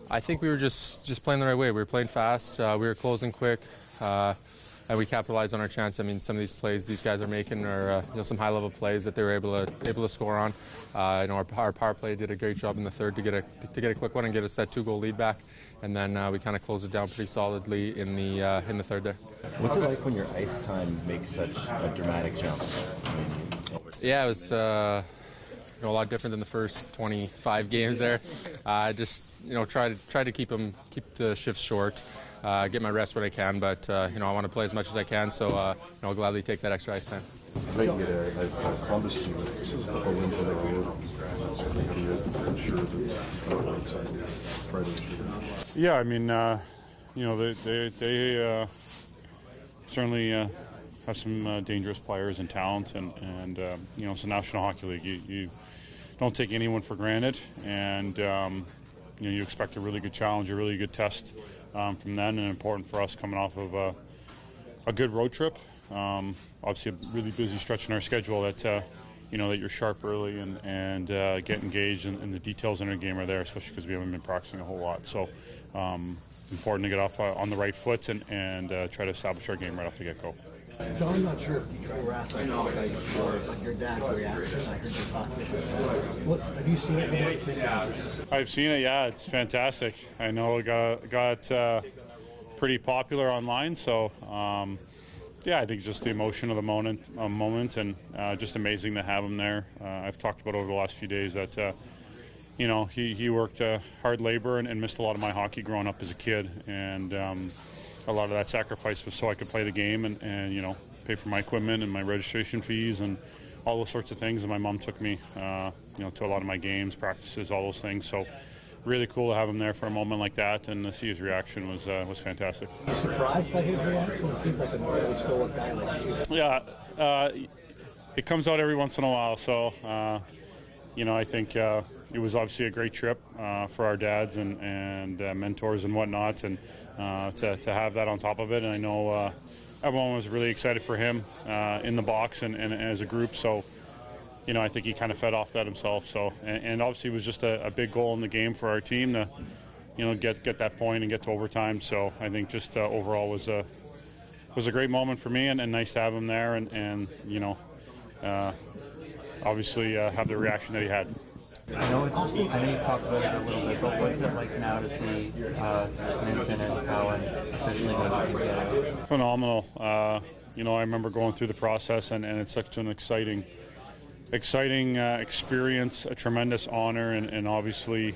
I think we were just playing the right way. We were playing fast. We were closing quick. And we capitalized on our chance. I mean, some of these plays these guys are making are some high-level plays that they were able to score on. Our power play did a great job in the third to get a quick one and get us that 2-goal lead back, and then we kind of closed it down pretty solidly in the third there. What's it like when your ice time makes such a dramatic jump? Yeah, it was a lot different than the first 25 games there. Just try to keep the shifts short. Get my rest when I can, but I want to play as much as I can, so I'll gladly take that extra ice time. Tonight you get a Columbus team with a couple wins on the road. Yeah, I mean, they certainly have some dangerous players and talent, and it's a National Hockey League. You don't take anyone for granted, and you expect a really good challenge, a really good test from them, and important for us coming off of a good road trip. Obviously, a really busy stretch in our schedule that that you're sharp early and get engaged, and the details in our game are there, especially because we haven't been practicing a whole lot. So important to get off on the right foot and try to establish our game right off the get-go. John, I'm not sure if you were asked or your dad's reaction. I heard you talking about it. Have you seen it? What do you think of it? I've seen it, yeah. It's fantastic. I know it got pretty popular online, so I think just the emotion of the moment and just amazing to have him there. I've talked about over the last few days that he worked hard labor and missed a lot of my hockey growing up as a kid, and a lot of that sacrifice was so I could play the game and pay for my equipment and my registration fees and all those sorts of things. And my mom took me to a lot of my games, practices, all those things. So really cool to have him there for a moment like that, and to see his reaction was fantastic. Were you surprised by his reaction? It seemed like a really stoic guy like you. Yeah, it comes out every once in a while. So I think it was obviously a great trip for our dads and mentors and whatnot, and to have that on top of it. And I know everyone was really excited for him in the box and as a group. So, I think he kind of fed off that himself. So, and obviously it was just a big goal in the game for our team to, get that point and get to overtime. So I think just overall was a great moment for me, and nice to have him there, and obviously have the reaction that he had. I know you've talked about it a little bit, but what's it like now to see Minton and Cowan officially make it together? Phenomenal. I remember going through the process, and it's such an exciting experience, a tremendous honor, and obviously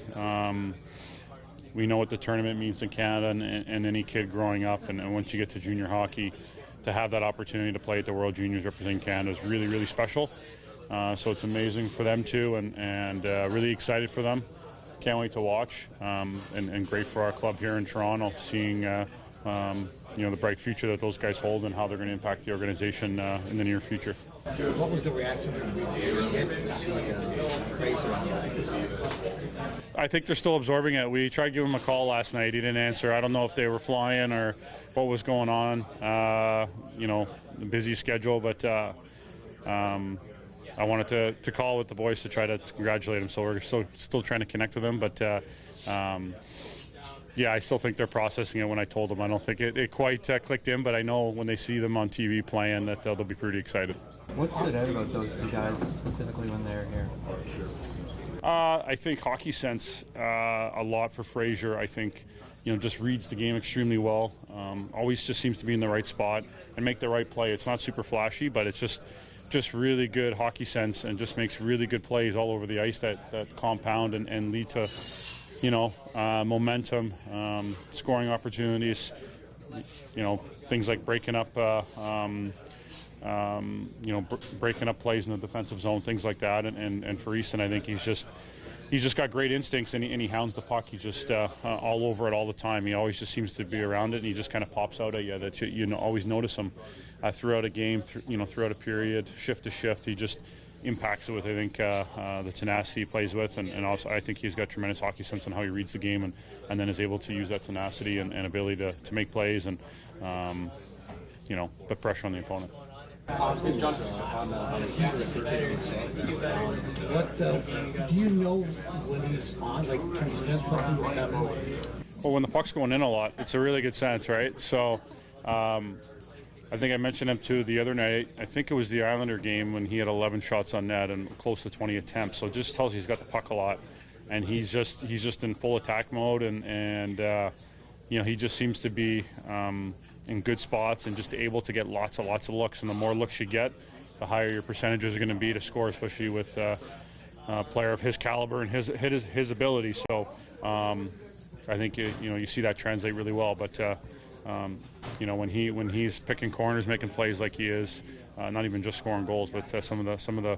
we know what the tournament means in Canada and any kid growing up, and once you get to junior hockey, to have that opportunity to play at the World Juniors representing Canada is really, really special. So it's amazing for them too, and really excited for them. Can't wait to watch, and great for our club here in Toronto, seeing the bright future that those guys hold and how they're going to impact the organization in the near future. What was the reaction from the kids to see Fraser on that? I think they're still absorbing it. We tried giving him a call last night. He didn't answer. I don't know if they were flying or what was going on. The busy schedule, but I wanted to call with the boys to try to congratulate him. So we're still trying to connect with him, but I still think they're processing it. When I told them, I don't think it quite clicked in, but I know when they see them on TV playing that they'll be pretty excited. What stood out about those two guys specifically when they're here? I think hockey sense a lot for Fraser. I think just reads the game extremely well. Always just seems to be in the right spot and make the right play. It's not super flashy, but it's just really good hockey sense, and just makes really good plays all over the ice that compound and lead to momentum, scoring opportunities, things like breaking up breaking up plays in the defensive zone, things like that. And for Easton, I think he's just got great instincts, and he hounds the puck. He's just all over it all the time. He always just seems to be around it, and he just kind of pops out at you that you always notice him throughout a game, throughout a period, shift to shift. He just impacts it with, I think, the tenacity he plays with, and also I think he's got tremendous hockey sense on how he reads the game, and then is able to use that tenacity and ability to make plays and put pressure on the opponent. Obviously, on the camera, the kids would say. What do you know when he's on? Like, can you sense something that's coming? Well, when the puck's going in a lot, it's a really good sense, right? So, I think I mentioned him too the other night. I think it was the Islander game when he had 11 shots on net and close to 20 attempts. So it just tells you he's got the puck a lot, and he's just in full attack mode, and he just seems to be in good spots and just able to get lots of looks. And the more looks you get, the higher your percentages are going to be to score, especially with a player of his caliber and his ability. So I think you see that translate really well, but. When he's picking corners, making plays like he is, not even just scoring goals, but some of the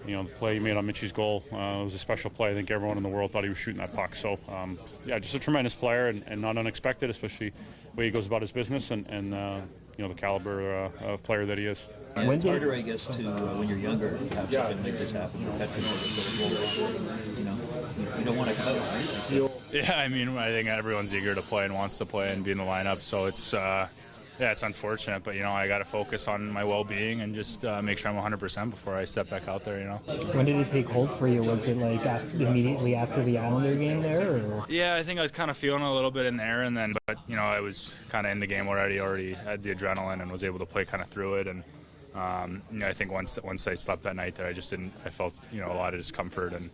the play he made on Mitchie's goal was a special play. I think everyone in the world thought he was shooting that puck. So just a tremendous player and not unexpected, especially the way he goes about his business and the caliber of player that he is. It's harder, I guess, to when you're younger to have something like this happen. You don't want to cut, right? Yeah, I mean, I think everyone's eager to play and wants to play and be in the lineup, so it's it's unfortunate, but I got to focus on my well-being and just make sure I'm 100% before I step back out there. When did it take hold for you? Was it like immediately after the Islander game there? Or? Yeah, I think I was kind of feeling a little bit in there, and then, but I was kind of in the game already had the adrenaline and was able to play kind of through it, and I think once I slept that night, that I felt a lot of discomfort and.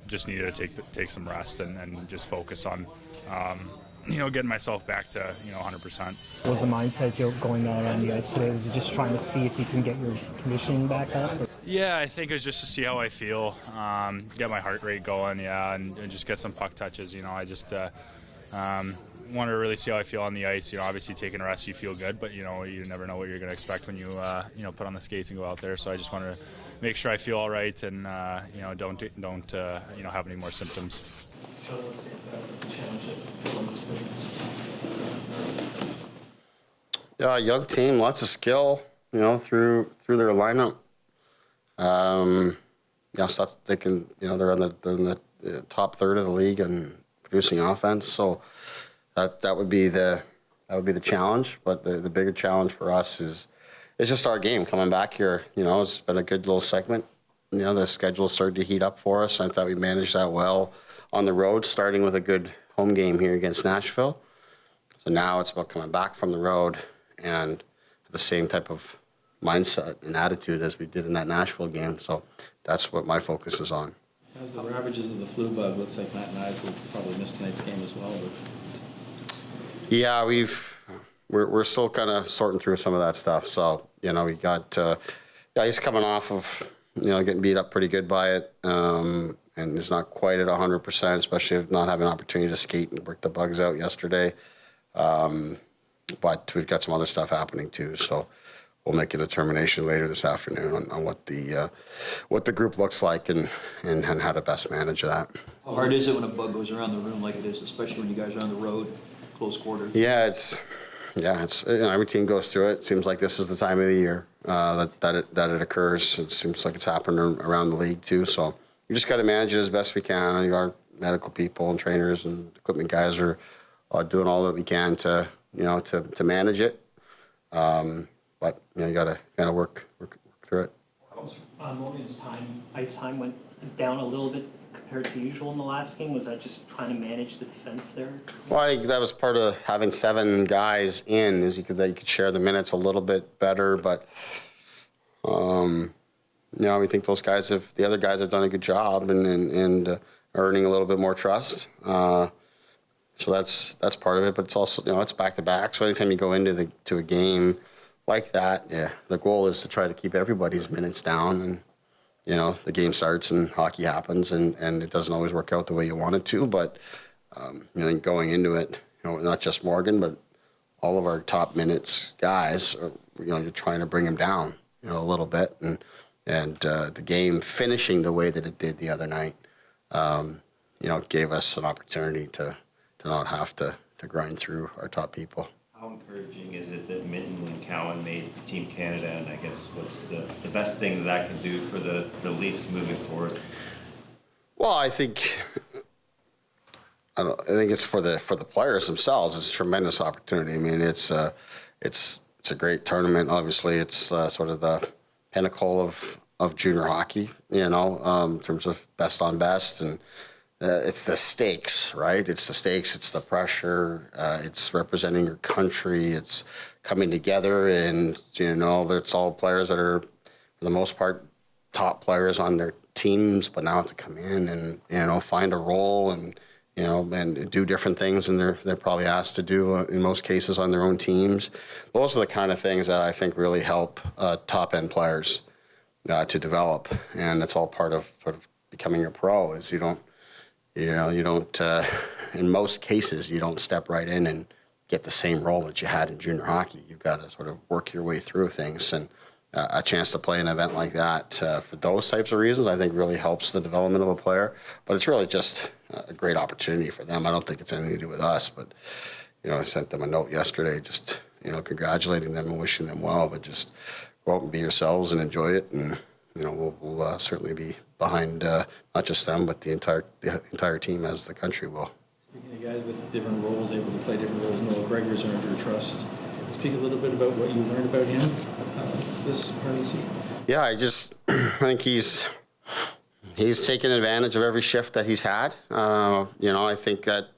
Just needed to take some rest and just focus on, getting myself back to 100%. What was the mindset going out on the ice today? Was it just trying to see if you can get your conditioning back up? Or? Yeah, I think it was just to see how I feel, get my heart rate going, and just get some puck touches. I just want to really see how I feel on the ice. Obviously taking a rest, you feel good, but you never know what you're going to expect when you put on the skates and go out there. So I just want to make sure I feel all right and don't have any more symptoms. Yeah, young team, lots of skill, through their lineup. So they can, they're in the top third of the league and producing offense. So that would be the challenge. But the bigger challenge for us is just our game coming back here. It's been a good little segment. The schedule started to heat up for us. I thought we managed that well on the road, starting with a good home game here against Nashville. So now it's about coming back from the road and the same type of mindset and attitude as we did in that Nashville game. So that's what my focus is on. As the ravages of the flu bug, looks like Matt Knies will probably miss tonight's game as well. But... Yeah, we're still kind of sorting through some of that stuff. So we got he's coming off of getting beat up pretty good by it, and he's not quite at 100%, especially not having an opportunity to skate and work the bugs out yesterday. But we've got some other stuff happening too. So we'll make a determination later this afternoon on what the group looks like and how to best manage that. How hard is it when a bug goes around the room like it is, especially when you guys are on the road, close quarters? Yeah, it's every team goes through it. It seems like this is the time of the year that it occurs. It seems like it's happening around the league too. So we just got to manage it as best we can. Our medical people and trainers and equipment guys are doing all that we can to manage it. But you got to work through it. Morgan's ice time went down a little bit compared to usual in the last game. Was that just trying to manage the defense there? Well, I think that was part of having 7 guys in, is you could share the minutes a little bit better. But we think the other guys have done a good job and earning a little bit more trust. So that's part of it. But it's also it's back to back. So anytime you go into a game like that, the goal is to try to keep everybody's minutes down, and the game starts and hockey happens, and it doesn't always work out the way you want it to. But going into it, not just Morgan, but all of our top minutes guys, you're trying to bring them down, a little bit, and the game finishing the way that it did the other night, gave us an opportunity to not have to grind through our top people. How encouraging is it that Minton and Cowan made Team Canada, and I guess what's the best thing that can do for the Leafs moving forward? Well, I think it's for the players themselves. It's a tremendous opportunity. I mean, it's it's a great tournament. Obviously, it's sort of the pinnacle of junior hockey, in terms of best on best. And it's the stakes, right? It's the stakes, it's the pressure, it's representing your country, it's coming together. And, it's all players that are, for the most part, top players on their teams, but now have to come in and, find a role and, and do different things than they're probably asked to do in most cases on their own teams. Those are the kind of things that I think really help top-end players to develop, and that's all part of sort of becoming a pro. Is you don't, in most cases, you don't step right in and get the same role that you had in junior hockey. You've got to sort of work your way through things, and a chance to play an event like that for those types of reasons, I think really helps the development of a player. But it's really just a great opportunity for them. I don't think it's anything to do with us, but, I sent them a note yesterday just, congratulating them and wishing them well, but just go out and be yourselves and enjoy it. And, we'll certainly be behind not just them, but the entire team as the country will. Speaking of guys with different roles, able to play different roles, Noah Gregor's earned your trust. Speak a little bit about what you learned about him this part of the season. Yeah, I think he's taken advantage of every shift that he's had. I think that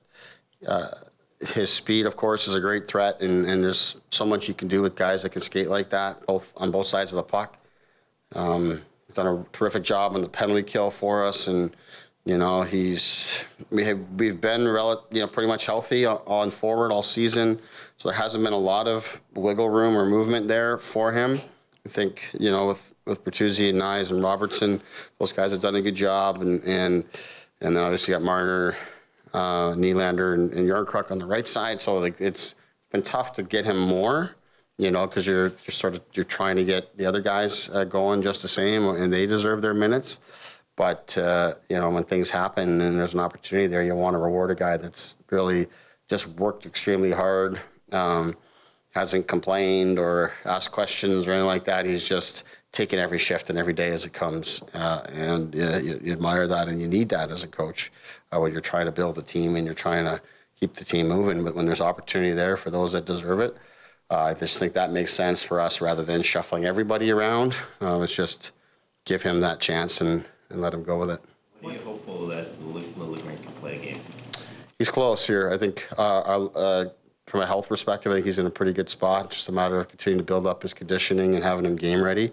his speed, of course, is a great threat, and there's so much you can do with guys that can skate like that, on both sides of the puck. He's done a terrific job on the penalty kill for us, and we've been pretty much healthy on forward all season, so there hasn't been a lot of wiggle room or movement there for him. I think with Bertuzzi and Knies and Robertson, those guys have done a good job, and then obviously got Marner, Nylander, and Yarncrook on the right side. So it's been tough to get him more, because you're trying to get the other guys going just the same, and they deserve their minutes. But when things happen and there's an opportunity there, you want to reward a guy that's really just worked extremely hard, hasn't complained or asked questions or anything like that. He's just taking every shift and every day as it comes, and you admire that, and you need that as a coach when you're trying to build a team and you're trying to keep the team moving. But when there's opportunity there for those that deserve it, I just think that makes sense for us rather than shuffling everybody around. It's just give him that chance and let him go with it. Are you hopeful that Liljegren can play a game? He's close here. I think from a health perspective, I think he's in a pretty good spot. Just a matter of continuing to build up his conditioning and having him game ready.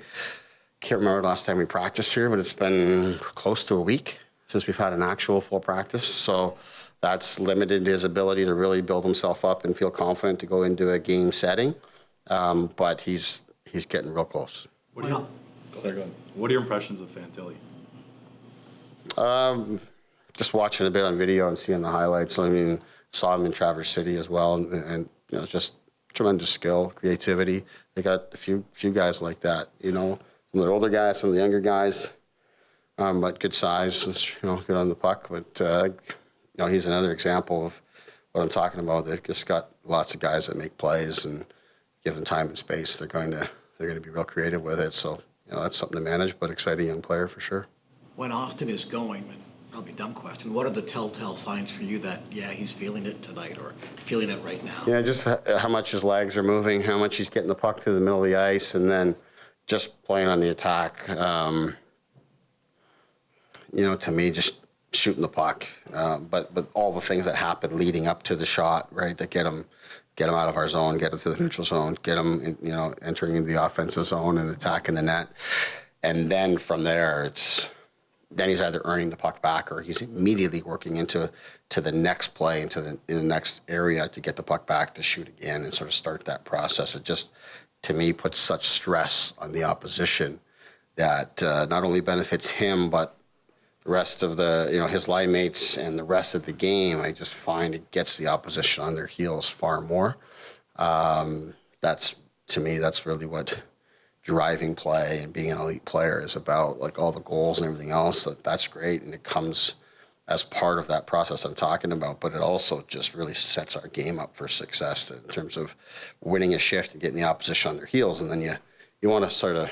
Can't remember the last time we practiced here, but it's been close to a week since we've had an actual full practice. So that's limited his ability to really build himself up and feel confident to go into a game setting. But he's getting real close. What are your impressions of Fantilli? Just watching a bit on video and seeing the highlights. I mean, saw him in Traverse City as well, and just tremendous skill, creativity. They got a few guys like that. Some of the older guys, some of the younger guys, but good size, good on the puck. But he's another example of what I'm talking about. They've just got lots of guys that make plays, and give them time and space. They're going to be real creative with it. So that's something to manage, but exciting young player for sure. When Austin is going, probably a dumb question, what are the telltale signs for you that, he's feeling it tonight or feeling it right now? Yeah, just how much his legs are moving, how much he's getting the puck to the middle of the ice, and then just playing on the attack. To me, just shooting the puck. But all the things that happen leading up to the shot, right, that get him out of our zone, get him to the neutral zone, get him, entering into the offensive zone and attacking the net. And then from there, then he's either earning the puck back or he's immediately working into the next play, in the next area to get the puck back to shoot again and sort of start that process. It just, to me, puts such stress on the opposition that not only benefits him, but the rest of his line mates and the rest of the game. I just find it gets the opposition on their heels far more. That's really what driving play and being an elite player is about, like all the goals and everything else. That's great, and it comes as part of that process I'm talking about, but it also just really sets our game up for success in terms of winning a shift and getting the opposition on their heels. And then you want to sort of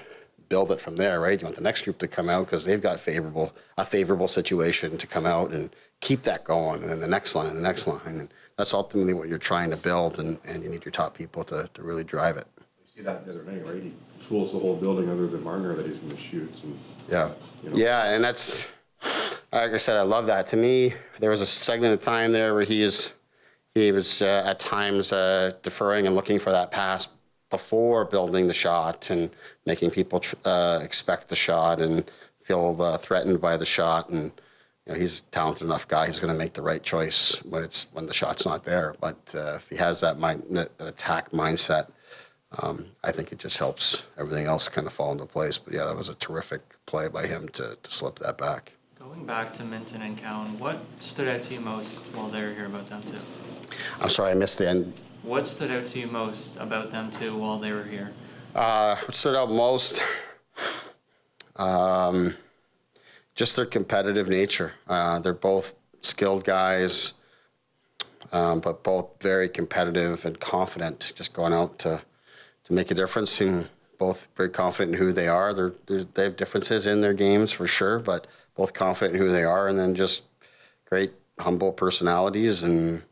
build it from there, right? You want the next group to come out because they've got a favorable situation to come out and keep that going, and then the next line. And that's ultimately what you're trying to build, and you need your top people to really drive it. You Did that the other night, right? He fools the whole building other than Marner that he's going to shoot. And, Yeah. you know. Yeah, and that's, like I said, I love that. To me, there was a segment of time there where he was at times deferring and looking for that pass before building the shot and making people expect the shot and feel threatened by the shot. And you know, he's a talented enough guy. He's going to make the right choice when the shot's not there. But if he has that attack mindset, I think it just helps everything else kind of fall into place. But yeah, that was a terrific play by him to slip that back. Going back to Minton and Cowan, what stood out to you most while they were here about them two? I'm sorry, I missed the end. What stood out to you most about them two while they were here? What stood out most, just their competitive nature. They're both skilled guys, but both very competitive and confident, just going out to make a difference, and both very confident in who they are. They have differences in their games for sure, but both confident in who they are, and then just great, humble personalities and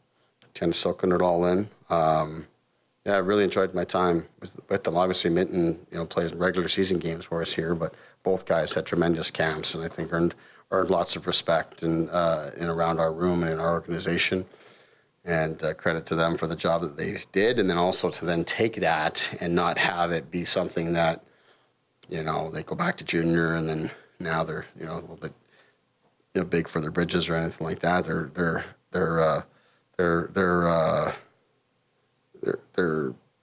kind of soaking it all in. Yeah, I really enjoyed my time with them. Obviously, Minton, plays regular season games for us here, but both guys had tremendous camps, and I think earned lots of respect in around our room and in our organization. And credit to them for the job that they did, and then also to then take that and not have it be something that, they go back to junior and then now they're a little bit big for their bridges or anything like that. They're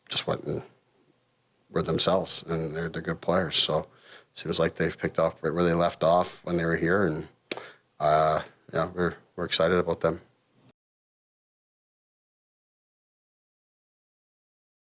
just were themselves, and they're good players. So it seems like they've picked up right where they left off when they were here, and we're excited about them.